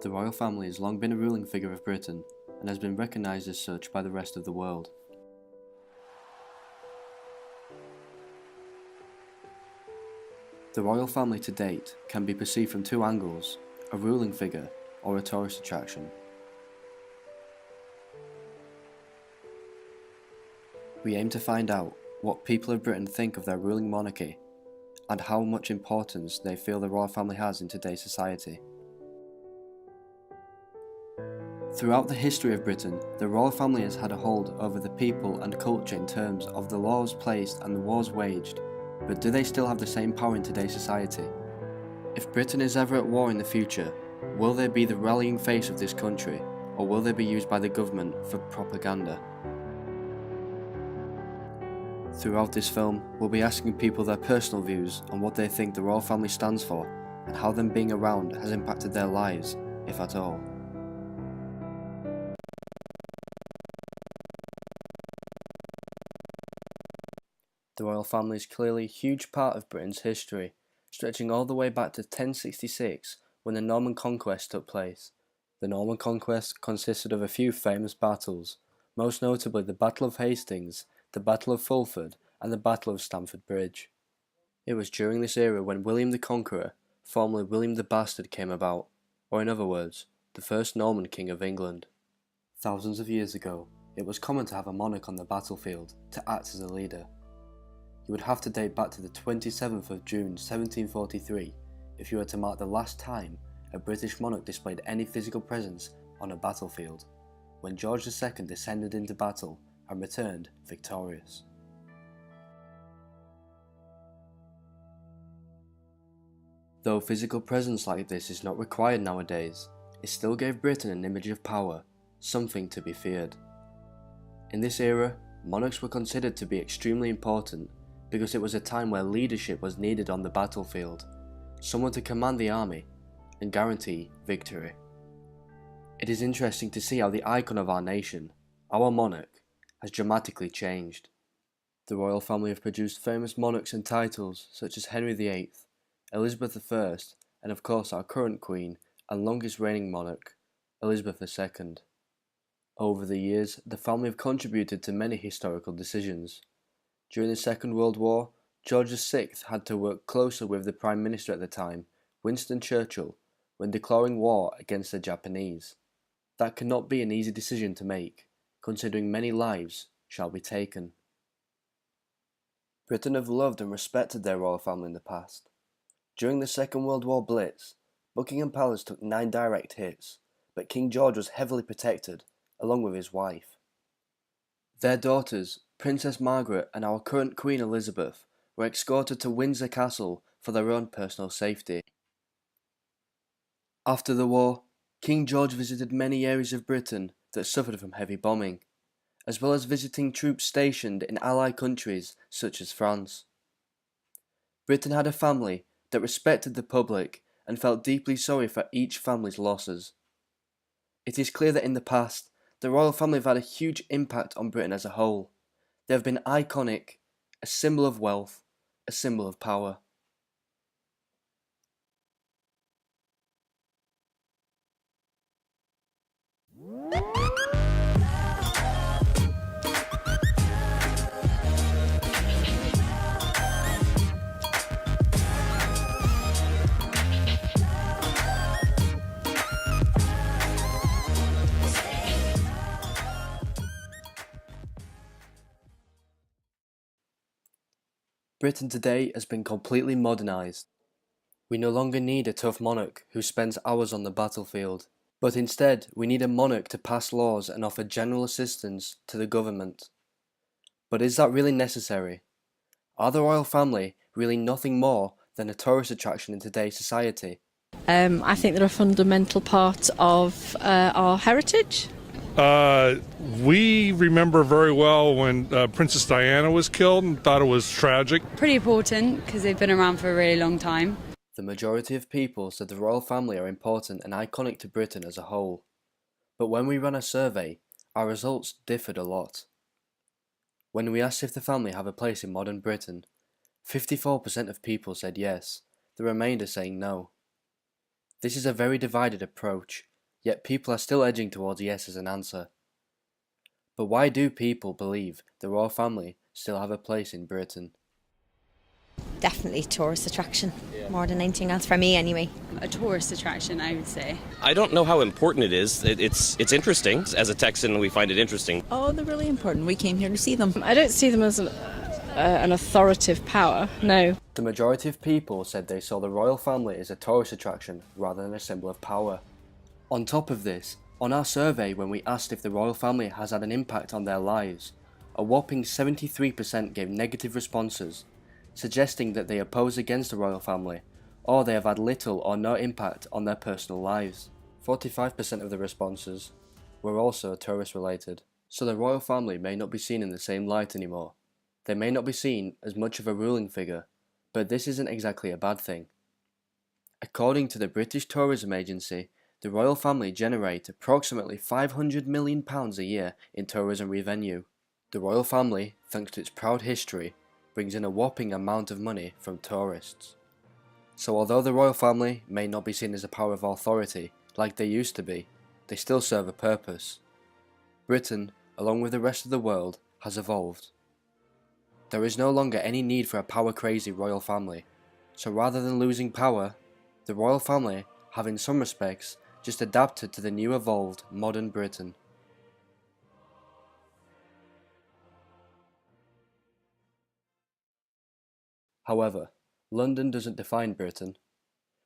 The royal family has long been a ruling figure of Britain and has been recognised as such by the rest of the world. The royal family to date can be perceived from two angles: a ruling figure or a tourist attraction. We aim to find out what people of Britain think of their ruling monarchy and how much importance they feel the royal family has in today's society. Throughout the history of Britain, the royal family has had a hold over the people and culture in terms of the laws placed and the wars waged, but do they still have the same power in today's society? If Britain is ever at war in the future, will they be the rallying face of this country, or will they be used by the government for propaganda? Throughout this film, we'll be asking people their personal views on what they think the royal family stands for, and how them being around has impacted their lives, if at all. The royal family is clearly a huge part of Britain's history, stretching all the way back to 1066 when the Norman Conquest took place. The Norman Conquest consisted of a few famous battles, most notably the Battle of Hastings, the Battle of Fulford, and the Battle of Stamford Bridge. It was during this era when William the Conqueror, formerly William the Bastard, came about, or in other words, the first Norman king of England. Thousands of years ago, it was common to have a monarch on the battlefield to act as a leader. You would have to date back to the 27th of June 1743 if you were to mark the last time a British monarch displayed any physical presence on a battlefield, when George II descended into battle and returned victorious. Though physical presence like this is not required nowadays, it still gave Britain an image of power, something to be feared. In this era, monarchs were considered to be extremely important because it was a time where leadership was needed on the battlefield, someone to command the army and guarantee victory. It is interesting to see how the icon of our nation, our monarch, has dramatically changed. The royal family have produced famous monarchs and titles such as Henry VIII, Elizabeth I, and of course our current Queen and longest reigning monarch, Elizabeth II. Over the years, the family have contributed to many historical decisions. During the Second World War, George VI had to work closer with the Prime Minister at the time, Winston Churchill, when declaring war against the Japanese. That cannot be an easy decision to make, considering many lives shall be taken. Britain have loved and respected their royal family in the past. During the Second World War Blitz, Buckingham Palace took 9 direct hits, but King George was heavily protected, along with his wife. Their daughters, Princess Margaret and our current Queen Elizabeth, were escorted to Windsor Castle for their own personal safety. After the war, King George visited many areas of Britain that suffered from heavy bombing, as well as visiting troops stationed in Allied countries such as France. Britain had a family that respected the public and felt deeply sorry for each family's losses. It is clear that in the past, the royal family have had a huge impact on Britain as a whole. They have been iconic, a symbol of wealth, a symbol of power. Britain today has been completely modernised. We no longer need a tough monarch who spends hours on the battlefield, but instead we need a monarch to pass laws and offer general assistance to the government. But is that really necessary? Are the royal family really nothing more than a tourist attraction in today's society? I think they're a fundamental part of our heritage. We remember very well when Princess Diana was killed and thought it was tragic. Pretty important because they've been around for a really long time. The majority of people said the royal family are important and iconic to Britain as a whole. But when we ran a survey, our results differed a lot. When we asked if the family have a place in modern Britain, 54% of people said yes, the remainder saying no. This is a very divided approach, yet people are still edging towards yes as an answer. But why do people believe the royal family still have a place in Britain? Definitely tourist attraction, more than anything else, for me anyway. A tourist attraction, I would say. I don't know how important it is. It's interesting. As a Texan, we find it interesting. Oh, they're really important. We came here to see them. I don't see them as an authoritative power, no. The majority of people said they saw the royal family as a tourist attraction rather than a symbol of power. On top of this, on our survey when we asked if the royal family has had an impact on their lives, a whopping 73% gave negative responses, suggesting that they oppose against the royal family, or they have had little or no impact on their personal lives. 45% of the responses were also tourist related, so the royal family may not be seen in the same light anymore. They may not be seen as much of a ruling figure, but this isn't exactly a bad thing. According to the British Tourism Agency, the royal family generate approximately £500 million a year in tourism revenue. The royal family, thanks to its proud history, brings in a whopping amount of money from tourists. So although the royal family may not be seen as a power of authority like they used to be, they still serve a purpose. Britain, along with the rest of the world, has evolved. There is no longer any need for a power-crazy royal family, so rather than losing power, the royal family have in some respects just adapted to the new evolved modern Britain. However, London doesn't define Britain.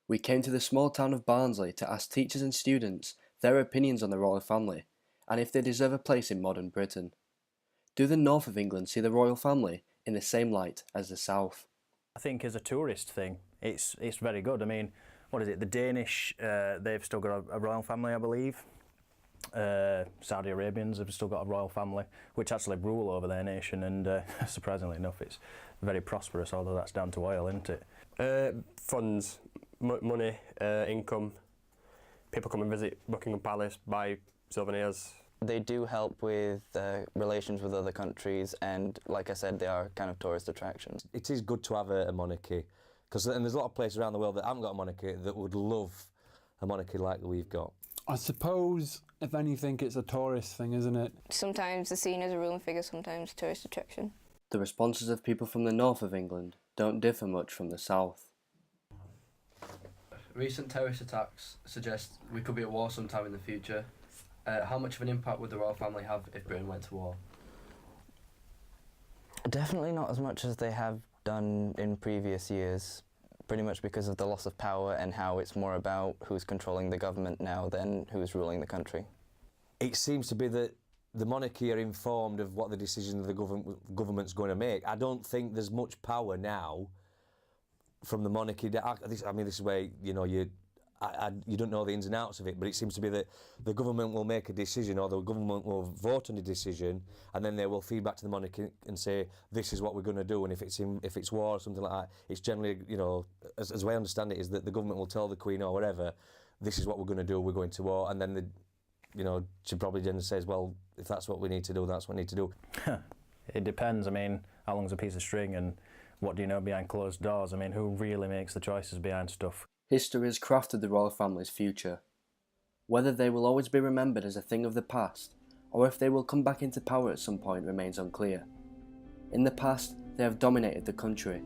We came to the small town of Barnsley to ask teachers and students their opinions on the royal family and if they deserve a place in modern Britain. Do the north of England see the royal family in the same light as the south? I think as a tourist thing, it's very good. I mean, what is it? The Danish, they've still got a royal family, I believe. Saudi Arabians have still got a royal family, which actually rule over their nation, and surprisingly enough, it's very prosperous, although that's down to oil, isn't it? Funds, money, income. People come and visit Buckingham Palace, buy souvenirs. They do help with relations with other countries, and like I said, they are kind of tourist attractions. It is good to have a monarchy, because there's a lot of places around the world that haven't got a monarchy that would love a monarchy like we've got. I suppose, if anything, it's a tourist thing, isn't it? Sometimes they're seen as a ruling figure, sometimes tourist attraction. The responses of people from the north of England don't differ much from the south. Recent terrorist attacks suggest we could be at war sometime in the future. How much of an impact would the royal family have if Britain went to war? Definitely not as much as they have done in previous years, pretty much because of the loss of power and how it's more about who's controlling the government now than who's ruling the country. It seems to be that the monarchy are informed of what the decision the government's going to make. I don't think there's much power now from the monarchy. I mean, this is where, you know, you don't know the ins and outs of it, but it seems to be that the government will make a decision, or the government will vote on a decision, and then they will feed back to the monarchy and say, this is what we're going to do. And if it's war or something like that, it's generally, you know, as I understand it, is that the government will tell the Queen or whatever, this is what we're going to do, we're going to war, and then you know, she probably then says, well, if that's what we need to do, that's what we need to do. It depends. I mean, how long's a piece of string, and what do you know behind closed doors? I mean, who really makes the choices behind stuff? History has crafted the royal family's future. Whether they will always be remembered as a thing of the past, or if they will come back into power at some point, remains unclear. In the past, they have dominated the country.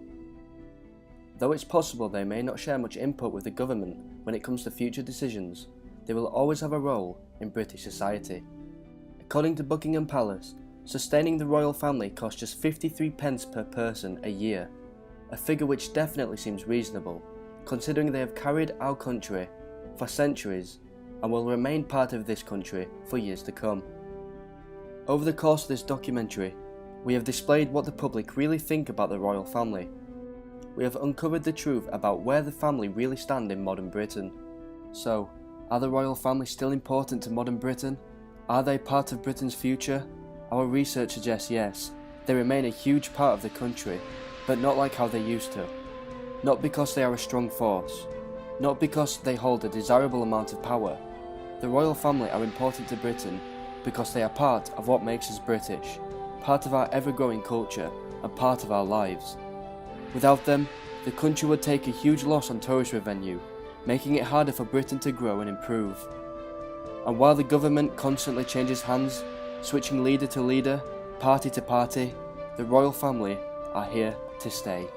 Though it's possible they may not share much input with the government when it comes to future decisions, they will always have a role in British society. According to Buckingham Palace, sustaining the royal family costs just 53 pence per person a year, a figure which definitely seems reasonable, considering they have carried our country for centuries and will remain part of this country for years to come. Over the course of this documentary, we have displayed what the public really think about the royal family. We have uncovered the truth about where the family really stand in modern Britain. So, are the royal family still important to modern Britain? Are they part of Britain's future? Our research suggests yes, they remain a huge part of the country, but not like how they used to. Not because they are a strong force, not because they hold a desirable amount of power. The royal family are important to Britain because they are part of what makes us British, part of our ever-growing culture, and part of our lives. Without them, the country would take a huge loss on tourist revenue, making it harder for Britain to grow and improve. And while the government constantly changes hands, switching leader to leader, party to party, the royal family are here to stay.